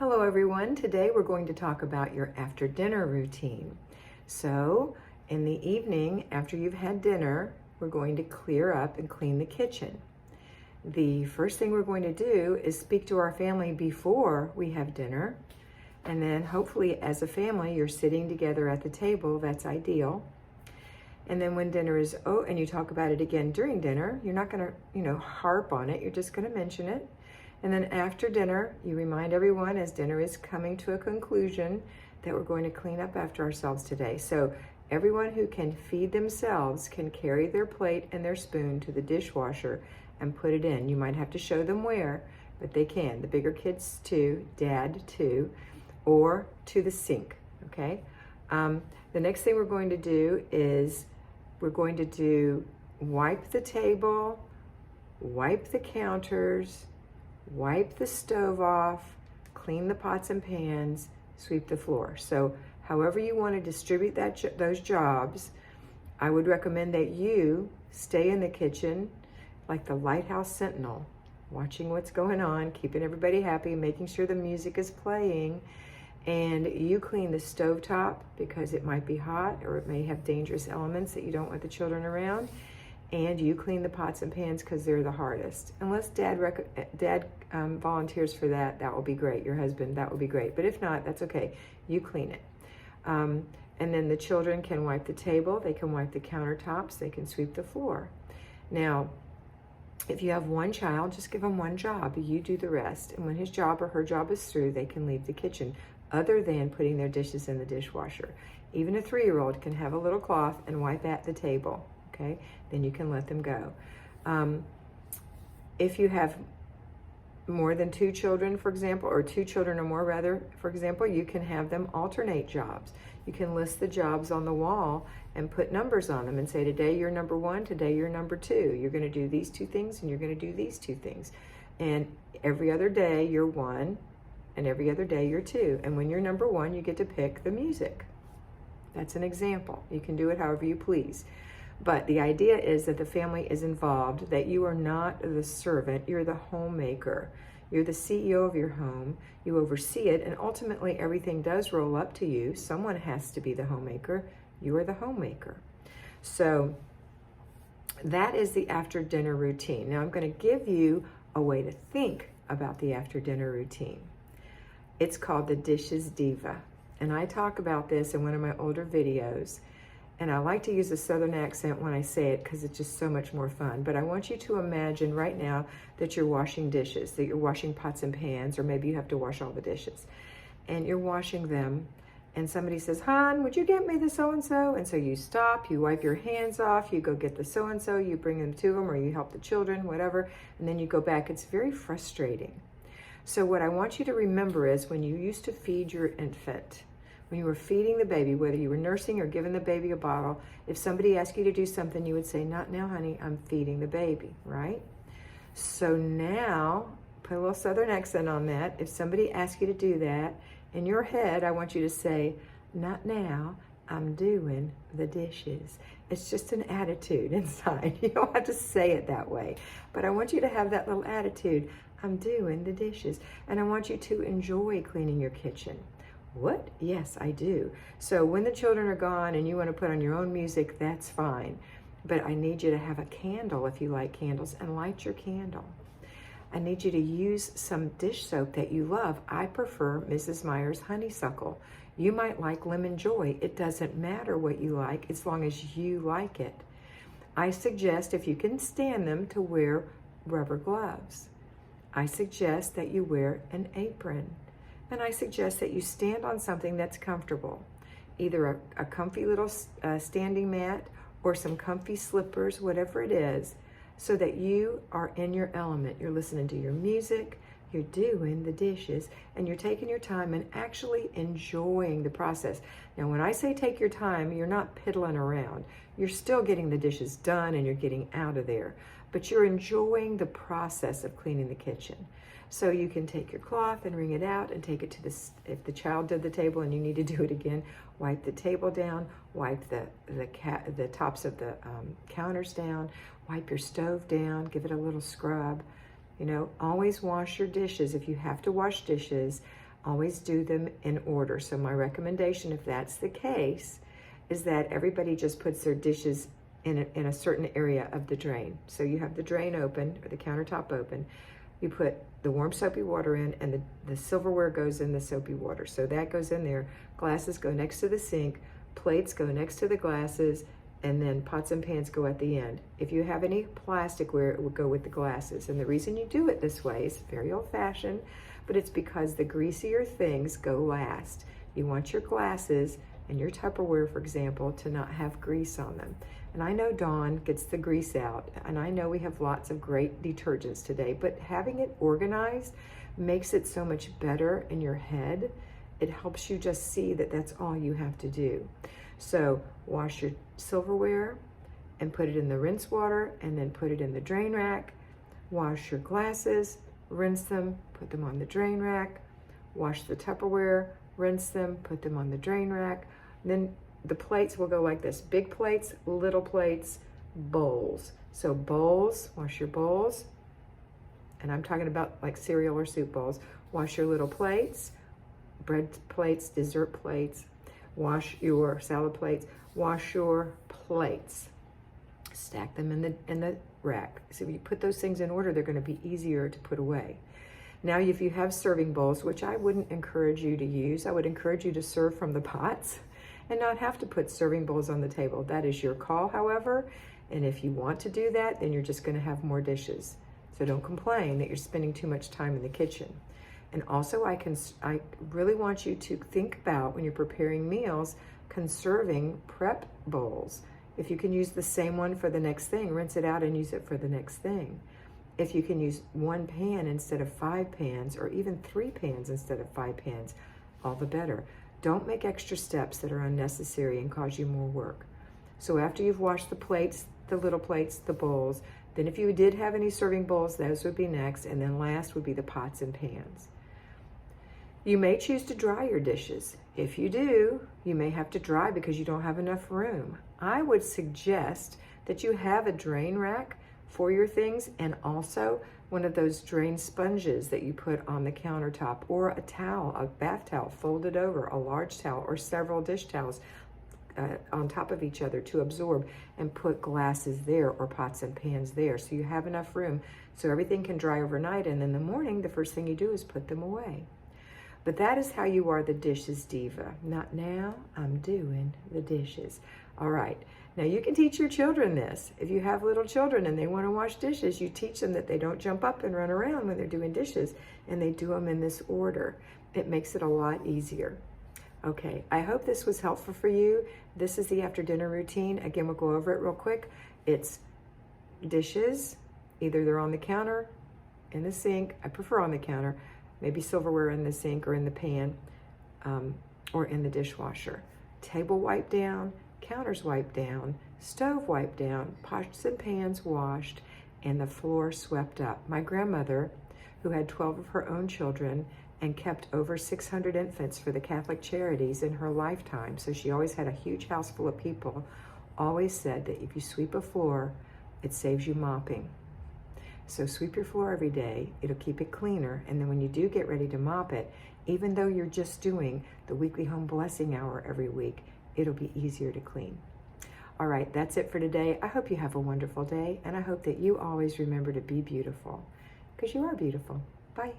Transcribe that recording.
Hello everyone. Today we're going to talk about your after dinner routine. So in the evening after you've had dinner, we're going to clear up and clean the kitchen. The first thing we're going to do is speak to our family before we have dinner. And then hopefully as a family, you're sitting together at the table. That's ideal. And then when dinner is and you talk about it again during dinner, you're not going to, harp on it. You're just going to mention it. And then after dinner, you remind everyone as dinner is coming to a conclusion that we're going to clean up after ourselves today. So everyone who can feed themselves can carry their plate and their spoon to the dishwasher and put it in. You might have to show them where, but they can. The bigger kids too, dad too, or to the sink, okay? The next thing we're going to do is we're going to do wipe the table, wipe the counters, wipe the stove off, clean the pots and pans, sweep the floor. So however you want to distribute those jobs, I would recommend that you stay in the kitchen like the lighthouse sentinel, watching what's going on, keeping everybody happy, making sure the music is playing, and you clean the stovetop because it might be hot or it may have dangerous elements that you don't want the children around. And you clean the pots and pans because they're the hardest. Unless Dad volunteers for that, that will be great. Your husband, that will be great. But if not, that's okay. You clean it. And then the children can wipe the table. They can wipe the countertops. They can sweep the floor. Now, if you have one child, just give him one job. You do the rest. And when his job or her job is through, they can leave the kitchen, other than putting their dishes in the dishwasher. Even a 3-year-old can have a little cloth and wipe at the table. Okay, then you can let them go. If you have more than 2 children, for example, or 2 children or more rather, for example, you can have them alternate jobs. You can list the jobs on the wall and put numbers on them and say, today you're number 1, today you're number 2. You're going to do these 2 things and you're going to do these 2 things. And every other day you're 1 and every other day you're 2. And when you're number 1, you get to pick the music. That's an example. You can do it however you please. But the idea is that the family is involved, that you are not the servant, you're the homemaker. You're the CEO of your home, you oversee it, and ultimately everything does roll up to you. Someone has to be the homemaker, you are the homemaker. So that is the after dinner routine. Now I'm going to give you a way to think about the after dinner routine. It's called the Dishes Diva. And I talk about this in one of my older videos. And I like to use a Southern accent when I say it because it's just so much more fun. But I want you to imagine right now that you're washing dishes, that you're washing pots and pans, or maybe you have to wash all the dishes. And you're washing them, and somebody says, "Hon, would you get me the so-and-so?" And so you stop, you wipe your hands off, you go get the so-and-so, you bring them to them, or you help the children, whatever, and then you go back. It's very frustrating. So what I want you to remember is when you used to feed your infant, when you were feeding the baby, whether you were nursing or giving the baby a bottle, if somebody asked you to do something, you would say, "Not now, honey, I'm feeding the baby," right? So now, put a little Southern accent on that. If somebody asks you to do that, in your head, I want you to say, "Not now, I'm doing the dishes." It's just an attitude inside. You don't have to say it that way. But I want you to have that little attitude, "I'm doing the dishes." And I want you to enjoy cleaning your kitchen. What? Yes, I do. So when the children are gone and you want to put on your own music, that's fine. But I need you to have a candle if you like candles and light your candle. I need you to use some dish soap that you love. I prefer Mrs. Meyer's Honeysuckle. You might like Lemon Joy. It doesn't matter what you like as long as you like it. I suggest, if you can stand them, to wear rubber gloves. I suggest that you wear an apron. And I suggest that you stand on something that's comfortable, either a comfy little standing mat or some comfy slippers, whatever it is, so that you are in your element. You're listening to your music, you're doing the dishes, and you're taking your time and actually enjoying the process. Now, when I say take your time, you're not piddling around. You're still getting the dishes done and you're getting out of there, but you're enjoying the process of cleaning the kitchen. So you can take your cloth and wring it out and take it to if the child did the table and you need to do it again, wipe the table down, wipe the tops of the counters down, wipe your stove down, give it a little scrub. You know, always wash your dishes. If you have to wash dishes, Always do them in order. So my recommendation, if that's the case, is that everybody just puts their dishes in a certain area of the drain. So you have the drain open, or the countertop open. You put the warm soapy water in, and the silverware goes in the soapy water. So that goes in there. Glasses go next to the sink. Plates go next to the glasses. And then pots and pans go at the end. If you have any plasticware, it would go with the glasses. And the reason you do it this way is very old-fashioned, but it's because the greasier things go last. You want your glasses and your Tupperware, for example, to not have grease on them. And I know Dawn gets the grease out, and I know we have lots of great detergents today, but having it organized makes it so much better in your head. It helps you just see that that's all you have to do. So wash your silverware and put it in the rinse water, and then put it in the drain rack. Wash your glasses, rinse them, put them on the drain rack. Wash the Tupperware, rinse them, put them on the drain rack. And then the plates will go like this: big plates, little plates, bowls. So bowls, wash your bowls. And I'm talking about like cereal or soup bowls. Wash your little plates, bread plates, dessert plates. Wash your salad plates. Wash your plates. Stack them in the rack. So if you put those things in order, they're going to be easier to put away. Now, if you have serving bowls, which I wouldn't encourage you to use, I would encourage you to serve from the pots and not have to put serving bowls on the table. That is your call, however. And if you want to do that, then you're just going to have more dishes. So don't complain that you're spending too much time in the kitchen. And also, I really want you to think about, when you're preparing meals, conserving prep bowls. If you can use the same one for the next thing, rinse it out and use it for the next thing. If you can use 1 pan instead of 5 pans, or even 3 pans instead of 5 pans, all the better. Don't make extra steps that are unnecessary and cause you more work. So after you've washed the plates, the little plates, the bowls, then if you did have any serving bowls, those would be next. And then last would be the pots and pans. You may choose to dry your dishes. If you do, you may have to dry because you don't have enough room. I would suggest that you have a drain rack for your things, and also one of those drain sponges that you put on the countertop, or a towel, a bath towel folded over, a large towel, or several dish towels on top of each other to absorb, and put glasses there or pots and pans there, so you have enough room so everything can dry overnight, and in the morning the first thing you do is put them away. But that is how you are the dishes diva. Not now, I'm doing the dishes. All right, now you can teach your children this. If you have little children and they want to wash dishes, you teach them that they don't jump up and run around when they're doing dishes, and they do them in this order. It makes it a lot easier. Okay, I hope this was helpful for you. This is the after dinner routine. Again, we'll go over it real quick. It's dishes, either they're on the counter, in the sink. I prefer on the counter. Maybe silverware in the sink or in the pan, or in the dishwasher. Table wiped down, counters wiped down, stove wiped down, pots and pans washed, and the floor swept up. My grandmother, who had 12 of her own children and kept over 600 infants for the Catholic Charities in her lifetime, so she always had a huge house full of people, always said that if you sweep a floor, it saves you mopping. So sweep your floor every day. It'll keep it cleaner. And then when you do get ready to mop it, even though you're just doing the weekly home blessing hour every week, it'll be easier to clean. All right, that's it for today. I hope you have a wonderful day, and I hope that you always remember to be beautiful, because you are beautiful. Bye.